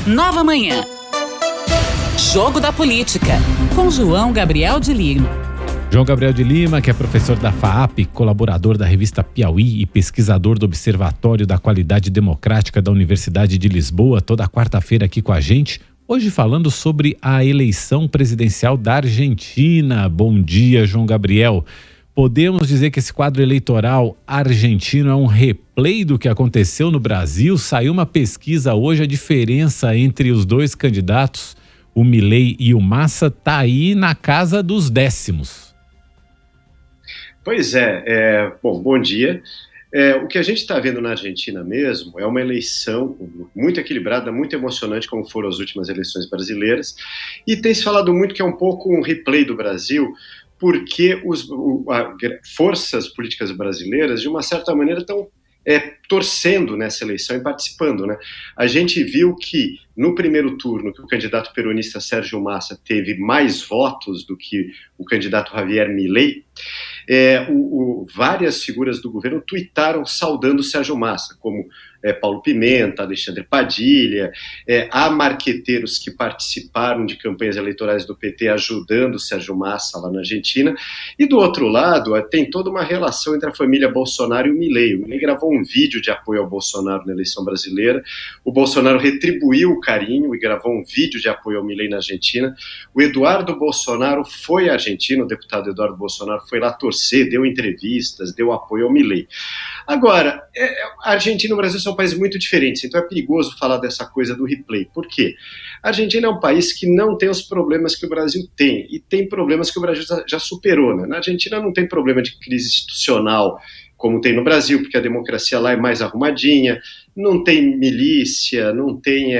Nova Manhã. Jogo da Política, com João Gabriel de Lima. João Gabriel de Lima, que é professor da FAAP, colaborador da revista Piauí e pesquisador do Observatório da Qualidade Democrática da Universidade de Lisboa, toda quarta-feira aqui com a gente, hoje falando sobre a eleição presidencial da Argentina. Bom dia, João Gabriel. Podemos dizer que esse quadro eleitoral argentino é um replay do que aconteceu no Brasil? Saiu uma pesquisa hoje, a diferença entre os dois candidatos, o Milei e o Massa, está aí na casa dos décimos. Pois bom dia. O que a gente está vendo na Argentina mesmo é uma eleição muito equilibrada, muito emocionante, como foram as últimas eleições brasileiras, e tem se falado muito que é um pouco um replay do Brasil, porque forças políticas brasileiras, de uma certa maneira, estão torcendo nessa eleição e participando, né? A gente viu que no primeiro turno, que o candidato peronista Sérgio Massa teve mais votos do que o candidato Javier Milei, várias figuras do governo tuitaram saudando Sérgio Massa, como Paulo Pimenta, Alexandre Padilha, há marqueteiros que participaram de campanhas eleitorais do PT ajudando Sérgio Massa lá na Argentina, e do outro lado tem toda uma relação entre a família Bolsonaro e o Milei. O Milei gravou um vídeo de apoio ao Bolsonaro na eleição brasileira, o Bolsonaro retribuiu o carinho e gravou um vídeo de apoio ao Milei na Argentina. O Eduardo Bolsonaro foi à Argentina, o deputado Eduardo Bolsonaro foi lá torcer, deu entrevistas, deu apoio ao Milei. Agora, a Argentina e o Brasil são países muito diferentes, então é perigoso falar dessa coisa do replay. Por quê? A Argentina é um país que não tem os problemas que o Brasil tem, e tem problemas que o Brasil já superou, né? Na Argentina não tem problema de crise institucional, como tem no Brasil, porque a democracia lá é mais arrumadinha, não tem milícia, não tem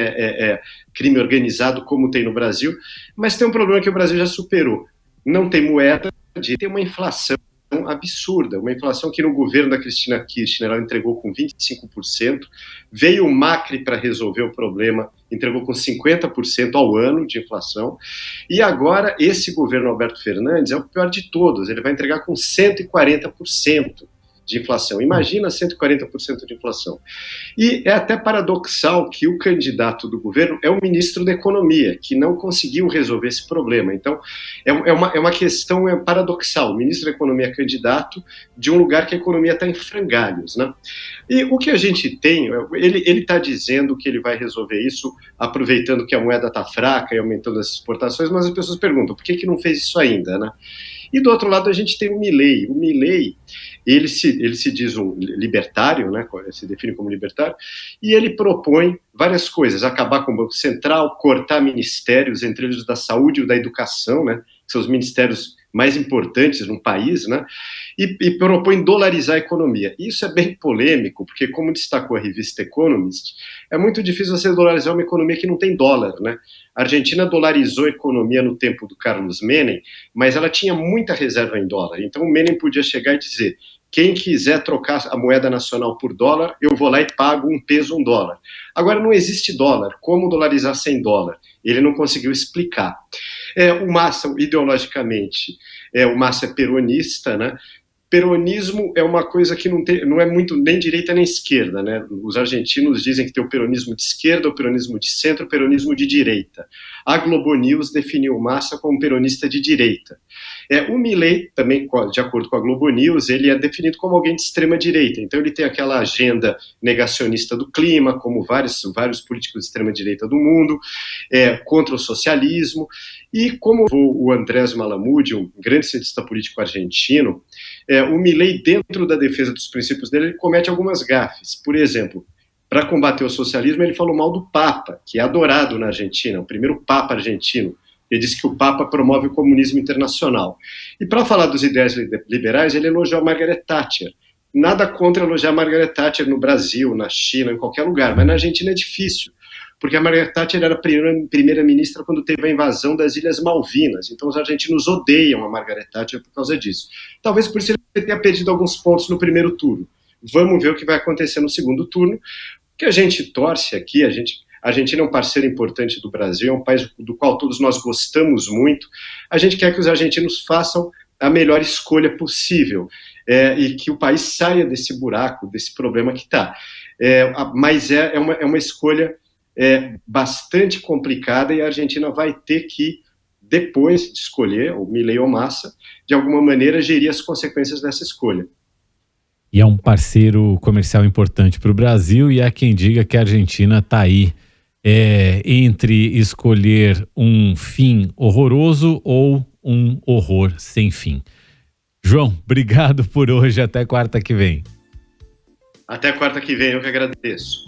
crime organizado como tem no Brasil, mas tem um problema que o Brasil já superou. Não tem moeda, tem uma inflação absurda, uma inflação que no governo da Cristina Kirchner ela entregou com 25%, veio o Macri para resolver o problema, entregou com 50% ao ano de inflação, e agora esse governo Alberto Fernandes é o pior de todos, ele vai entregar com 140% de inflação. Imagina 140% de inflação. E é até paradoxal que o candidato do governo é o ministro da Economia, que não conseguiu resolver esse problema. Então, é uma questão paradoxal. O ministro da Economia é candidato de um lugar que a economia está em frangalhos, né? E o que a gente tem, ele está dizendo que ele vai resolver isso aproveitando que a moeda está fraca e aumentando as exportações, mas as pessoas perguntam, por que não fez isso ainda, né? E do outro lado a gente tem o Milei. O Milei, ele se diz um libertário, né, se define como libertário, e ele propõe várias coisas, acabar com o Banco Central, cortar ministérios, entre eles da saúde e da educação, né, que são os ministérios mais importantes no país, né, e propõe dolarizar a economia. Isso é bem polêmico, porque como destacou a revista Economist, é muito difícil você dolarizar uma economia que não tem dólar, né? A Argentina dolarizou a economia no tempo do Carlos Menem, mas ela tinha muita reserva em dólar. Então o Menem podia chegar e dizer, quem quiser trocar a moeda nacional por dólar, eu vou lá e pago um peso, um dólar. Agora não existe dólar, como dolarizar sem dólar? Ele não conseguiu explicar. O Massa, ideologicamente, o Massa é peronista, né? Peronismo é uma coisa que não é muito nem direita nem esquerda, né? Os argentinos dizem que tem o peronismo de esquerda, o peronismo de centro, o peronismo de direita. A Globo News definiu o Massa como peronista de direita. O Milei, também de acordo com a Globo News, ele é definido como alguém de extrema direita. Então ele tem aquela agenda negacionista do clima, como vários políticos de extrema direita do mundo, contra o socialismo. E como o Andrés Malamud, um grande cientista político argentino, o Milei, dentro da defesa dos princípios dele, ele comete algumas gafes. Por exemplo, para combater o socialismo, ele falou mal do Papa, que é adorado na Argentina, o primeiro Papa argentino. Ele disse que o Papa promove o comunismo internacional. E para falar dos ideais liberais, ele elogiou a Margaret Thatcher. Nada contra elogiar a Margaret Thatcher no Brasil, na China, em qualquer lugar, mas na Argentina é difícil, porque a Margaret Thatcher era primeira-ministra quando teve a invasão das Ilhas Malvinas, então os argentinos odeiam a Margaret Thatcher por causa disso. Talvez por isso ele tenha perdido alguns pontos no primeiro turno. Vamos ver o que vai acontecer no segundo turno. O que a gente torce aqui, a Argentina é um parceiro importante do Brasil, é um país do qual todos nós gostamos muito. A gente quer que os argentinos façam a melhor escolha possível e que o país saia desse buraco, desse problema que está. Mas é uma escolha bastante complicada, e a Argentina vai ter que, depois de escolher o Milei ou Massa, de alguma maneira gerir as consequências dessa escolha. E é um parceiro comercial importante para o Brasil, e há quem diga que a Argentina está aí entre escolher um fim horroroso ou um horror sem fim. João, obrigado por hoje. Até quarta que vem. Até quarta que vem, eu que agradeço.